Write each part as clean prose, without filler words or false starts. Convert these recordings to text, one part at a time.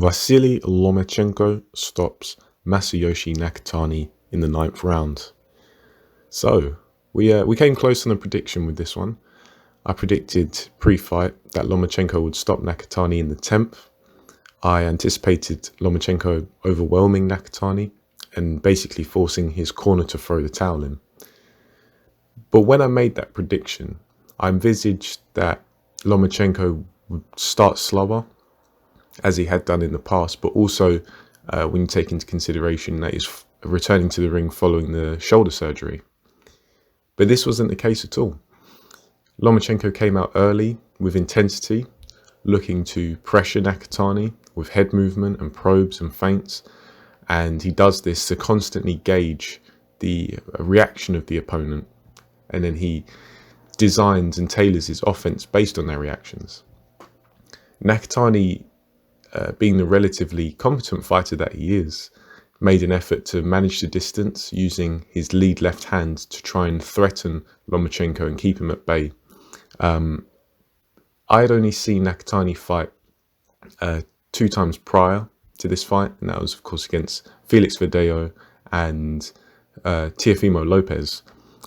Vasiliy Lomachenko stops Masayoshi Nakatani in the 9th round. So, we came close on a prediction with this one. I predicted pre-fight that Lomachenko would stop Nakatani in the 10th. I anticipated Lomachenko overwhelming Nakatani and basically forcing his corner to throw the towel in. But when I made that prediction, I envisaged that Lomachenko would start slower, as he had done in the past, but also when you take into consideration that he's returning to the ring following the shoulder surgery. But this wasn't the case at all. Lomachenko came out early with intensity, looking to pressure Nakatani with head movement and probes and feints, and he does this to constantly gauge the reaction of the opponent, and then he designs and tailors his offense based on their reactions. Nakatani, being the relatively competent fighter that he is, made an effort to manage the distance using his lead left hand to try and threaten Lomachenko and keep him at bay. I had only seen Nakatani fight 2 times prior to this fight, and that was, of course, against Felix Verdejo and Teofimo Lopez.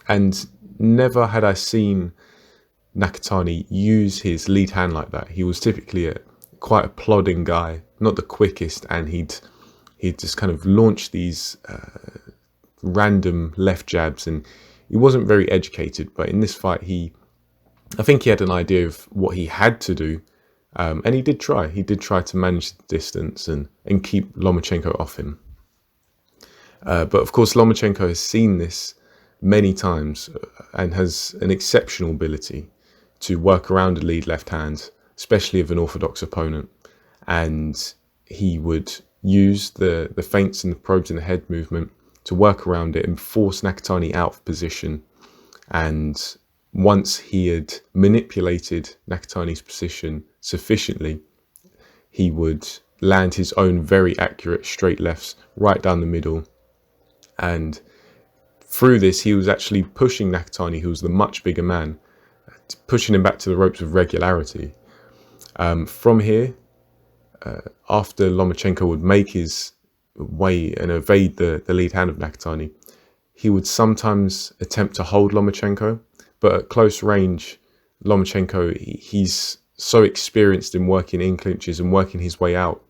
And never had I seen Nakatani use his lead hand like that. He was typically quite a plodding guy, not the quickest, and he'd just kind of launch these random left jabs, and he wasn't very educated. But in this fight, I think he had an idea of what he had to do, and he did try. He did try to manage the distance and keep Lomachenko off him. But of course, Lomachenko has seen this many times and has an exceptional ability to work around a lead left hand, especially of an orthodox opponent. And he would use the feints and the probes and the head movement to work around it and force Nakatani out of position. And once he had manipulated Nakatani's position sufficiently, he would land his own very accurate straight lefts right down the middle. And through this, he was actually pushing Nakatani, who was the much bigger man, pushing him back to the ropes with regularity. From here, after Lomachenko would make his way and evade the lead hand of Nakatani, he would sometimes attempt to hold Lomachenko, but at close range, Lomachenko, he's so experienced in working in clinches and working his way out,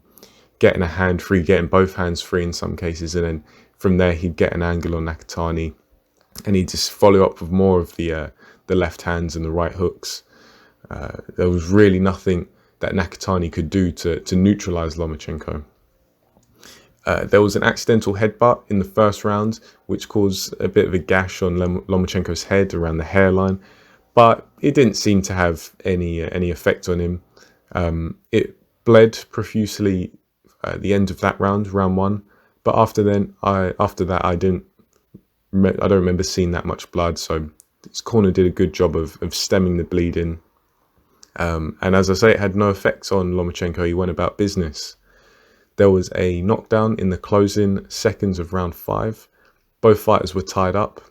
getting a hand free, getting both hands free in some cases, and then from there he'd get an angle on Nakatani, and he'd just follow up with more of the left hands and the right hooks. There was really nothing that Nakatani could do to neutralize Lomachenko. There was an accidental headbutt in the first round, which caused a bit of a gash on Lomachenko's head around the hairline, but it didn't seem to have any effect on him. It bled profusely at the end of that round 1. But after that, I don't remember seeing that much blood. So his corner did a good job of stemming the bleeding. And as I say, it had no effects on Lomachenko. He went about business. There was a knockdown in the closing seconds of round 5. Both fighters were tied up.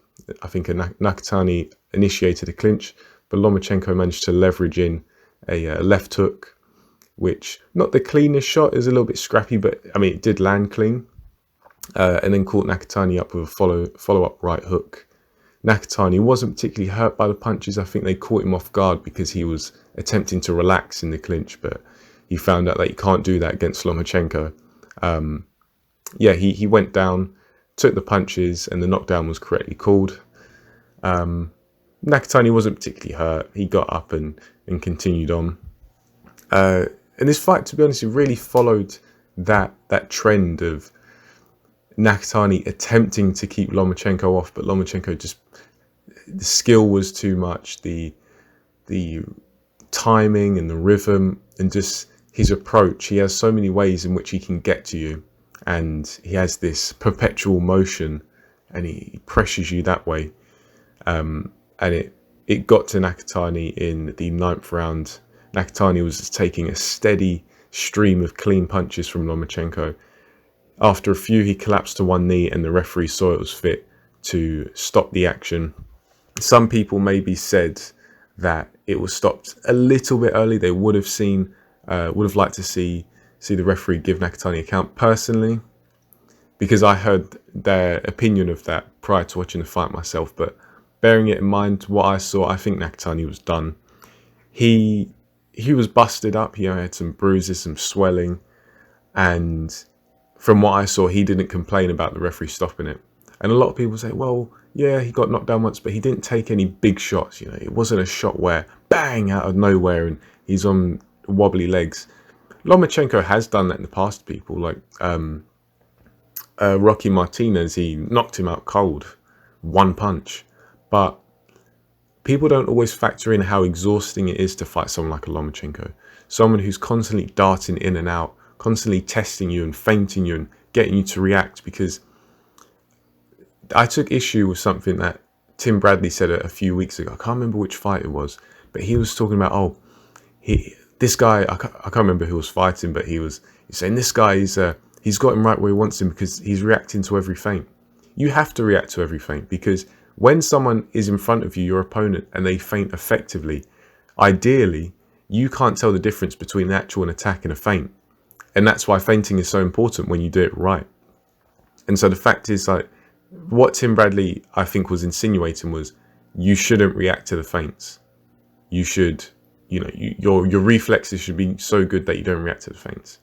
I think Nakatani initiated a clinch, but Lomachenko managed to leverage in a left hook, which, not the cleanest shot, is a little bit scrappy, but I mean, it did land clean. And then caught Nakatani up with a follow-up right hook. Nakatani wasn't particularly hurt by the punches. I think they caught him off guard because he was attempting to relax in the clinch, but he found out that he can't do that against Lomachenko. He went down, took the punches, and the knockdown was correctly called. Nakatani wasn't particularly hurt. He got up and continued on. And this fight, to be honest, it really followed that trend of Nakatani attempting to keep Lomachenko off, but Lomachenko just, the skill was too much, the timing and the rhythm and just his approach. He has so many ways in which he can get to you, and he has this perpetual motion, and he pressures you that way. And it got to Nakatani in the 9th round. Nakatani was just taking a steady stream of clean punches from Lomachenko. After a few, he collapsed to one knee, and the referee saw it was fit to stop the action. Some people maybe said that it was stopped a little bit early. They would have liked to see see the referee give Nakatani a count. Personally, because I heard their opinion of that prior to watching the fight myself, but bearing it in mind what I saw, I think Nakatani was done. He was busted up. He had some bruises, some swelling, and from what I saw, he didn't complain about the referee stopping it. And a lot of people say, well, yeah, he got knocked down once, but he didn't take any big shots. You know, it wasn't a shot where bang out of nowhere and he's on wobbly legs. Lomachenko has done that in the past. People like Rocky Martinez, he knocked him out cold, one punch. But people don't always factor in how exhausting it is to fight someone like a Lomachenko, someone who's constantly darting in and out, constantly testing you and feinting you and getting you to react. Because I took issue with something that Tim Bradley said a few weeks ago. I can't remember which fight it was, but he was talking about, this guy, I can't remember who was fighting, but he's saying this guy he's got him right where he wants him because he's reacting to every feint. You have to react to every feint, because when someone is in front of you, your opponent, and they feint effectively, ideally, you can't tell the difference between an actual attack and a feint. And that's why feinting is so important when you do it right. And so the fact is, like, what Tim Bradley, I think, was insinuating was you shouldn't react to the feints. You should, your reflexes should be so good that you don't react to the feints.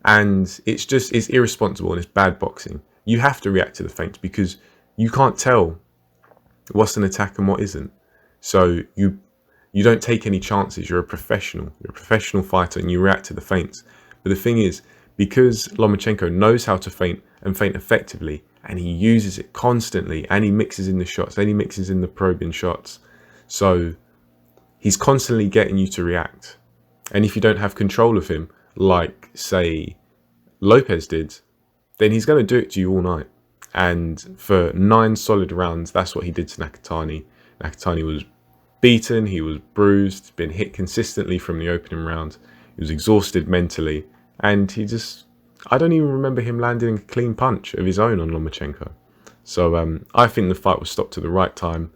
And it's irresponsible and it's bad boxing. You have to react to the feints because you can't tell what's an attack and what isn't. So you don't take any chances. You're a professional fighter, and you react to the feints. But the thing is, because Lomachenko knows how to feint and feint effectively, and he uses it constantly, and he mixes in the shots, and he mixes in the probing shots, so he's constantly getting you to react. And if you don't have control of him, like, say, Lopez did, then he's going to do it to you all night. And for 9 solid rounds, that's what he did to Nakatani. Nakatani was beaten, he was bruised, been hit consistently from the opening round. He was exhausted mentally, and I don't even remember him landing a clean punch of his own on Lomachenko. So I think the fight was stopped at the right time.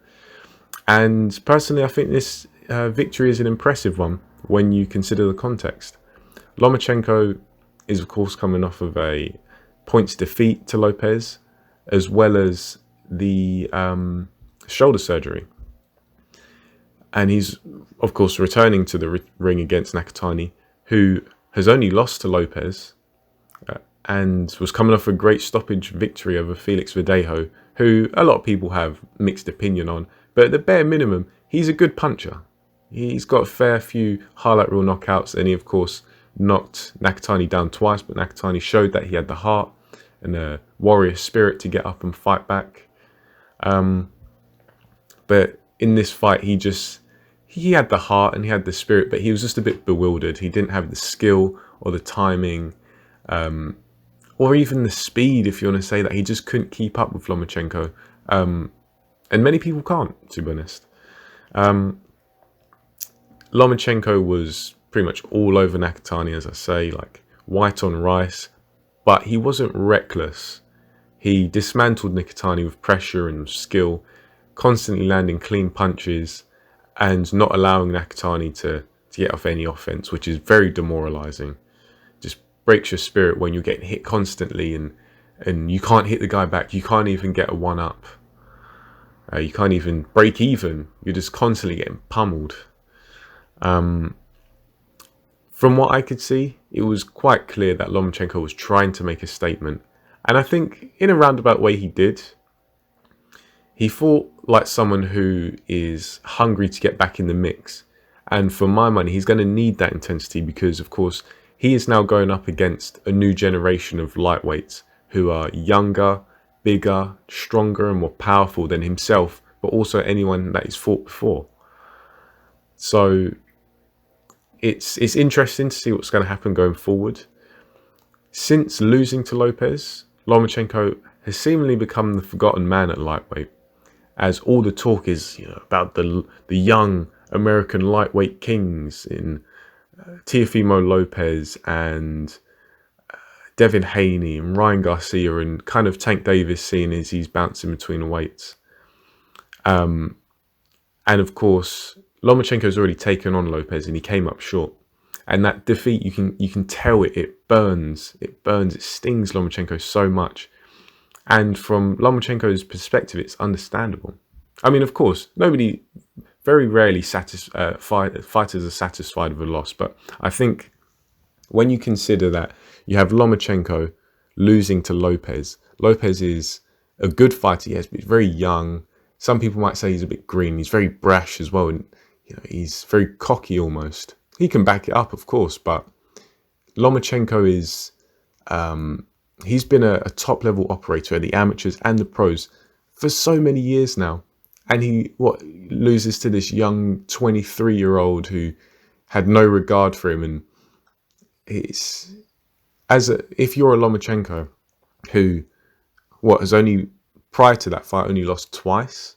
And personally, I think this victory is an impressive one when you consider the context. Lomachenko is, of course, coming off of a points defeat to Lopez, as well as the shoulder surgery. And he's, of course, returning to the ring against Nakatani, who has only lost to Lopez and was coming off a great stoppage victory over Felix Verdejo, who a lot of people have mixed opinion on. But at the bare minimum, he's a good puncher. He's got a fair few highlight reel knockouts, and he, of course, knocked Nakatani down twice, but Nakatani showed that he had the heart and a warrior spirit to get up and fight back. But in this fight, he had the heart and he had the spirit, but he was just a bit bewildered. He didn't have the skill or the timing, or even the speed, if you want to say that. He just couldn't keep up with Lomachenko. And many people can't, to be honest. Lomachenko was pretty much all over Nakatani, as I say, like white on rice, but he wasn't reckless. He dismantled Nakatani with pressure and skill, constantly landing clean punches and not allowing Nakatani to get off any offense, which is very demoralizing. Just breaks your spirit when you're getting hit constantly and you can't hit the guy back. You can't even get a one-up. You can't even break even. You're just constantly getting pummeled. From what I could see, it was quite clear that Lomachenko was trying to make a statement. And I think in a roundabout way he did. He fought like someone who is hungry to get back in the mix. And for my money, he's going to need that intensity because, of course, he is now going up against a new generation of lightweights who are younger, bigger, stronger and more powerful than himself, but also anyone that he's fought before. So it's interesting to see what's going to happen going forward. Since losing to Lopez, Lomachenko has seemingly become the forgotten man at lightweight, as all the talk is about the young American lightweight kings in Teofimo Lopez and Devin Haney and Ryan Garcia and kind of Tank Davis, seeing as he's bouncing between the weights. And of course, Lomachenko's already taken on Lopez and he came up short. And that defeat, you can tell it burns, it stings Lomachenko so much. And from Lomachenko's perspective, it's understandable. I mean, of course, very rarely fighters are satisfied with a loss, but I think when you consider that you have Lomachenko losing to Lopez, Lopez is a good fighter, yes, but he's very young. Some people might say he's a bit green. He's very brash as well, and he's very cocky almost. He can back it up, of course, but Lomachenko is he's been a top level operator at the amateurs and the pros for so many years now, and he loses to this young 23-year-old who had no regard for him. And it's if you're a Lomachenko who has only prior to that fight only lost twice,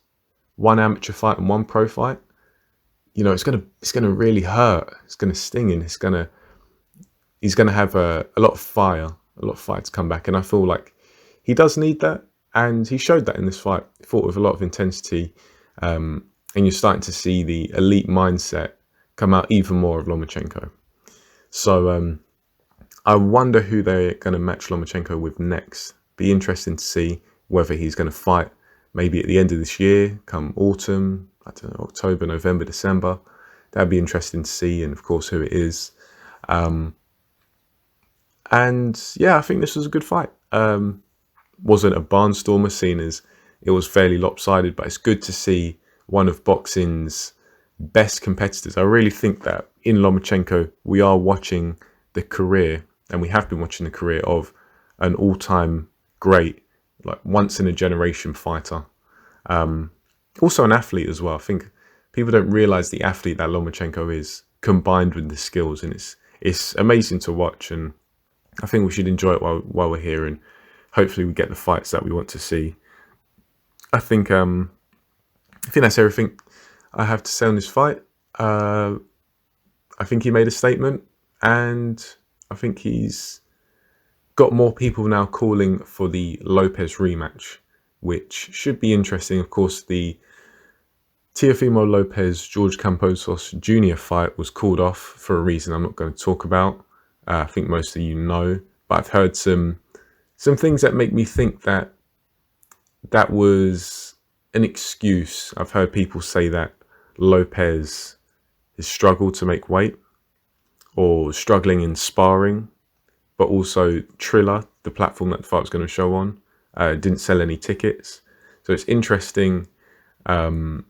one amateur fight and one pro fight, it's gonna really hurt. It's gonna sting, and he's gonna have a lot of fire, to come back. And I feel like he does need that, and he showed that in this fight. He fought with a lot of intensity, and you're starting to see the elite mindset come out even more of Lomachenko. So I wonder who they're going to match Lomachenko with next. Be interesting to see whether he's going to fight maybe at the end of this year, come autumn, I don't know, October, November, December. That'd be interesting to see, and of course who it is. And yeah, I think this was a good fight. Wasn't a barnstormer, seen as it was fairly lopsided, but it's good to see one of boxing's best competitors. I really think that in Lomachenko, we are watching the career, and we have been watching the career of an all-time great, like once in a generation fighter. Also an athlete as well. I think people don't realize the athlete that Lomachenko is, combined with the skills, and it's amazing to watch. And I think we should enjoy it while we're here, and hopefully we get the fights that we want to see. I think that's everything I have to say on this fight. I think he made a statement, and I think he's got more people now calling for the Lopez rematch, which should be interesting. Of course, the Teofimo Lopez-George Kambosos Jr. fight was called off for a reason I'm not going to talk about. I think most of you know, but I've heard some things that make me think that was an excuse. I've heard people say that Lopez has struggled to make weight, or struggling in sparring, but also Triller, the platform that the fight was going to show on, didn't sell any tickets. So it's interesting, the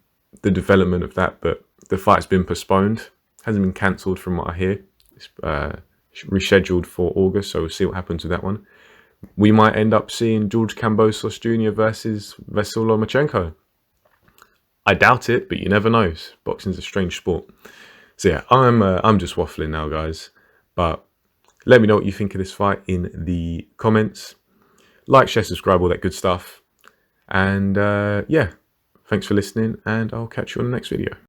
development of that, but the fight's been postponed. Hasn't been cancelled from what I hear. It's rescheduled for August, so we'll see what happens with that one. We might end up seeing George Kambosos Jr. versus Vasiliy Lomachenko. I doubt it, but you never know. Boxing's a strange sport. So yeah, I'm just waffling now, guys. But let me know what you think of this fight in the comments. Like, share, subscribe, all that good stuff. And yeah, thanks for listening, and I'll catch you on the next video.